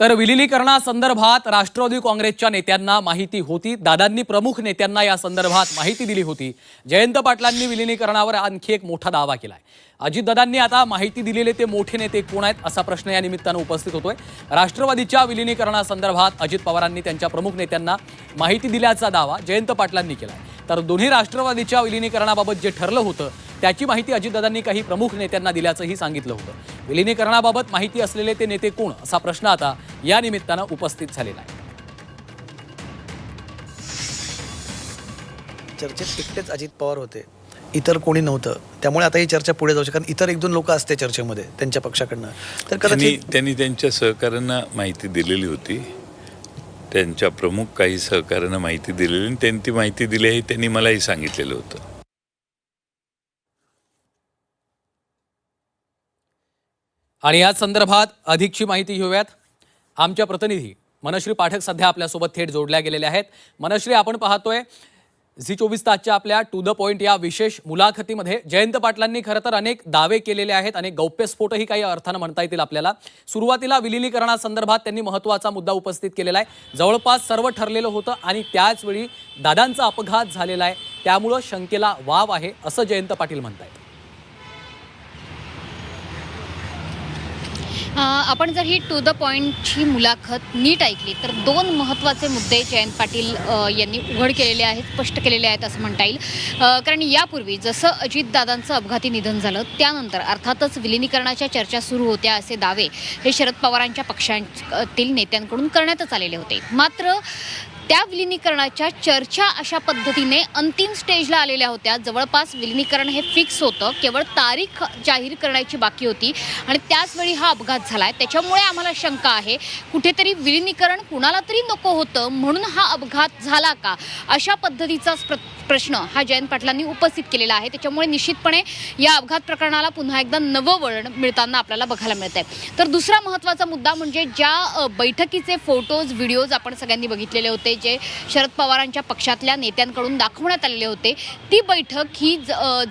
तर विलिनीकरणासंदर्भात राष्ट्रवादी काँग्रेसच्या नेत्यांना माहिती होती. दादांनी प्रमुख नेत्यांना या संदर्भात माहिती दिली होती. जयंत पाटलांनी विलिनीकरणावर आणखी एक मोठा दावा केलाय. अजितदादांनी आता माहिती दिलेले ते मोठे नेते कोण आहेत असा प्रश्न या निमित्तानं उपस्थित होतोय. राष्ट्रवादीच्या विलिनीकरणासंदर्भात अजित पवारांनी त्यांच्या प्रमुख नेत्यांना माहिती दिल्याचा दावा जयंत पाटलांनी केलाय. तर दोन्ही राष्ट्रवादीच्या विलिनीकरणाबाबत जे ठरलं होतं त्याची माहिती अजितदादांनी काही प्रमुख नेत्यांना दिल्याचंही सांगितलं होतं. विलिनीकरणाबाबत माहिती असलेले ते नेते कोण असा प्रश्न आता या निमित्तानं उपस्थित झालेला आहे. चर्चेत एकटेच अजित पवार होते, इतर कोणी नव्हतं. त्यामुळे आता ही चर्चा पुढे जाऊ शकते, कारण इतर एक दोन लोक असते चर्चेमध्ये त्यांच्या पक्षाकडनं. तर त्यांनी त्यांच्या सहकाऱ्यांना माहिती दिलेली होती. त्यांच्या प्रमुख काही सहकाऱ्यांना माहिती दिलेली आणि त्यांनी ती माहिती दिली आहे त्यांनी मलाही सांगितलेलं होतं. आणि या संदर्भात अधिकची माहिती घेऊयात. आमच्या प्रतिनिधी मनश्री पाठक सध्या आपल्यासोबत थेट जोडल्या गेलेल्या आहेत. मनश्री, आपण पाहतोय झी24 तासच्या आपल्या टू द पॉइंट या विशेष मुलाखतीमध्ये जयंत पाटलांनी खरं तर अनेक दावे केलेले आहेत, अनेक गौप्यस्फोटही काही अर्थानं म्हणता येतील आपल्याला. सुरुवातीला विलिनीकरणासंदर्भात त्यांनी महत्त्वाचा मुद्दा उपस्थित केलेला आहे. जवळपास सर्व ठरलेलं होतं आणि त्याचवेळी दादांचा अपघात झालेला आहे, त्यामुळं शंकेला वाव आहे असं जयंत पाटील म्हणतायत. आपण जर ही टू द पॉइंटची मुलाखत नीट ऐकली तर दोन महत्त्वाचे मुद्दे जयंत पाटील यांनी उघड केलेले आहेत, स्पष्ट केलेले आहेत असं म्हणता येईल. कारण यापूर्वी जसं अजितदादांचं अपघाती निधन झालं त्यानंतर अर्थातच विलिनीकरणाच्या चर्चा सुरू होत्या असे दावे हे शरद पवारांच्या पक्षातील नेत्यांकडून करण्यातच आलेले होते. मात्र त्या विलिनीकरणाच्या चर्चा अशा पद्धतीने अंतिम स्टेजला आलेल्या होत्या. जवळपास विलिनीकरण हे फिक्स होतं, केवळ तारीख जाहीर करण्याची बाकी होती आणि त्याचवेळी हा अपघात झाला आहे. त्याच्यामुळे आम्हाला शंका आहे कुठेतरी विलिनीकरण कुणाला तरी नको होतं म्हणून हा अपघात झाला का, अशा पद्धतीचा प्रश्न हा जयंत पाटलांनी उपस्थित केलेला आहे. त्याच्यामुळे निश्चितपणे या अपघात प्रकरणाला पुन्हा एकदा नवं वळण मिळताना आपल्याला बघायला मिळत आहे. तर दुसरा महत्त्वाचा मुद्दा म्हणजे ज्या बैठकीचे फोटोज व्हिडिओज आपण सगळ्यांनी बघितलेले होते, जे शरद पवारांच्या पक्षातल्या नेत्यांकडून दाखवण्यात आलेले होते, ती बैठक ही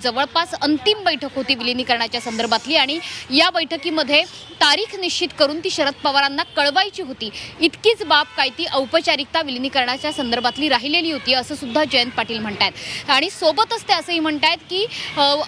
जवळपास अंतिम बैठक होती विलिनीकरणाच्या संदर्भातली आणि या बैठकीमध्ये तारीख निश्चित करून ती शरद पवारांना कळवायची होती. इतकीच बाब काय ती औपचारिकता विलिनीकरणाच्या संदर्भातली राहिलेली होती असं सुद्धा जयंत पाटील म्हणतात. आणि सोबतच ते असंही म्हणतात की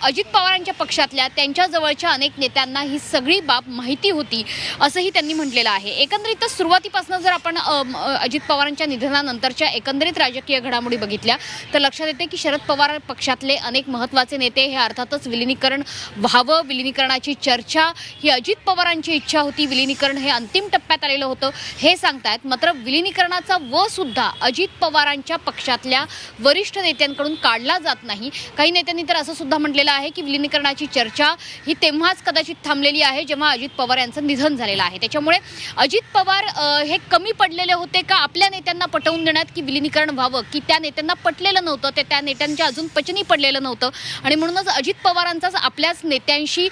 अजित पवारांच्या पक्षातल्या त्यांच्या जवळच्या अनेक नेत्यांना ही सगळी बाब माहिती होती असंही त्यांनी म्हटलेलं आहे. एकंदरीतच सुरुवातीपासून जर आपण अजित पवारांच्या निधनानंतरच्या एकंदरीत राजकीय घडामोडी बघितल्या तर लक्षात येते की शरद पवार पक्षातले अनेक महत्त्वाचे नेते हे अर्थातच विलिनीकरण व्हावं, विलिनीकरणाची चर्चा ही अजित पवारांची इच्छा होती, विलिनीकरण हे अंतिम टप्प्यात आलेलं होतं हे सांगतायत. मात्र विलिनीकरणाचा व सुद्धा अजित पवारांच्या पक्षातल्या वरिष्ठ नेत्यांकडून काढला जात नाही. काही नेत्यांनी तर असं सुद्धा म्हटलेलं आहे की विलिनीकरणाची चर्चा ही तेव्हाच कदाचित थांबलेली आहे जेव्हा अजित पवार यांचं निधन झालेलं आहे. त्याच्यामुळे अजित पवार हे कमी पडलेले होते का आपल्या नेत्यांना पटवून देण्यात की विलिनीकरण व्हावं, की त्या नेत्यांना पटलेलं नव्हतं, ते त्या नेत्यांच्या अजून पचनी पडलेलं नव्हतं आणि म्हणूनच अजित पवारांचाच आपल्याच नेत्यांशी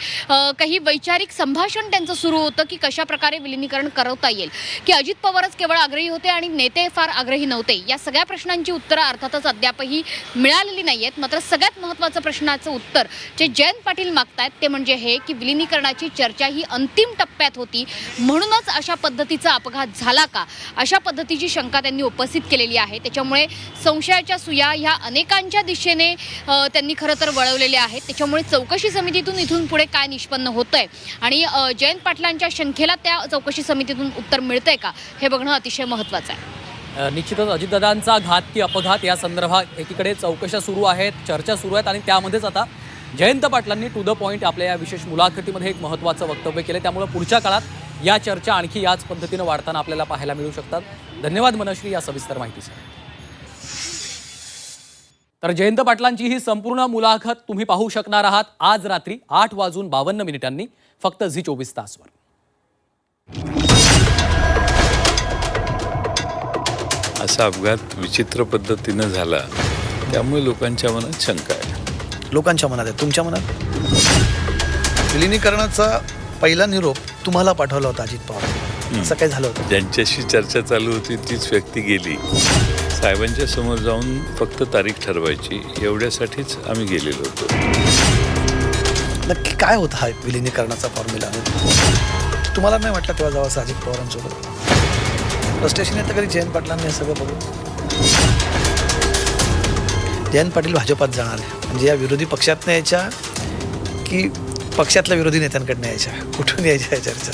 काही वैचारिक संभाषण त्यांचं सुरू होतं की कशा प्रकारे विलिनीकरण करवता येईल, की अजित पवारच केवळ आग्रही होते आणि नेते फार आग्रही नव्हते. या सगळ्या प्रश्नांची उत्तरं अर्थातच अद्यापही मिळालेली नाही आहेत. मात्र सगळ्यात महत्त्वाचं प्रश्नाचं उत्तर जे जयंत पाटील मागतायत ते म्हणजे हे की विलिनीकरणाची चर्चा ही अंतिम टप्प्यात होती म्हणूनच अशा पद्धतीचा अपघात झाला का, अशा पद्धतीची शंका त्यांनी उपस्थित केलेली आहे. त्याच्यामुळे संशयाच्या सुया ह्या अनेकांच्या दिशेने त्यांनी खरं तर वळवलेल्या आहेत. त्याच्यामुळे चौकशी समितीतून इथून पुढे काय निष्पन्न होतंय आणि जयंत पाटलांच्या शंकेला त्या चौकशी समितीतून उत्तर मिळतंय का हे बघणं अतिशय महत्त्वाचं आहे. निश्चितच अजितदादांचा घात की अपघात या संदर्भात एकीकडे चौकशा सुरू आहेत, चर्चा सुरू आहेत आणि त्यामध्येच आता जयंत पाटलांनी टू द पॉइंट आपल्या या विशेष मुलाखतीमध्ये एक महत्त्वाचं वक्तव्य केलं. त्यामुळे पुढच्या काळात या चर्चा आणखी याच पद्धतीनं वाढताना आपल्याला पाहायला मिळू शकतात. धन्यवाद मनश्री या सविस्तर माहितीसाठी. तर जयंत पाटलांची ही संपूर्ण मुलाखत तुम्ही पाहू शकणार आहात आज रात्री 8:52 फक्त झी24 तासवर. असा अपघात विचित्र पद्धतीनं झाला त्यामुळे लोकांच्या मनात शंका आहे. लोकांच्या मनात आहे, तुमच्या मनात विलिनीकरणाचा पहिला निरोप तुम्हाला पाठवला होता अजित पवार, असं काय झालं होतं? ज्यांच्याशी चर्चा चालू होती तीच व्यक्ती गेली. साहेबांच्या समोर जाऊन फक्त तारीख ठरवायची एवढ्यासाठीच आम्ही गेलेलो होतो. नक्की काय होता हा विलिनीकरणाचा फॉर्म्युला? तुम्हाला नाही वाटलं तेव्हा जावं अजित पवारांसोबत? फ्रस्ट्रेशन येतं कधी जयंत पाटलांनी हे सगळं बघून? जयंत पाटील भाजपात जाणार आहे म्हणजे या विरोधी पक्षात यायच्या की पक्षातल्या विरोधी नेत्यांकडनं यायच्या, कुठून यायच्या या चर्चा?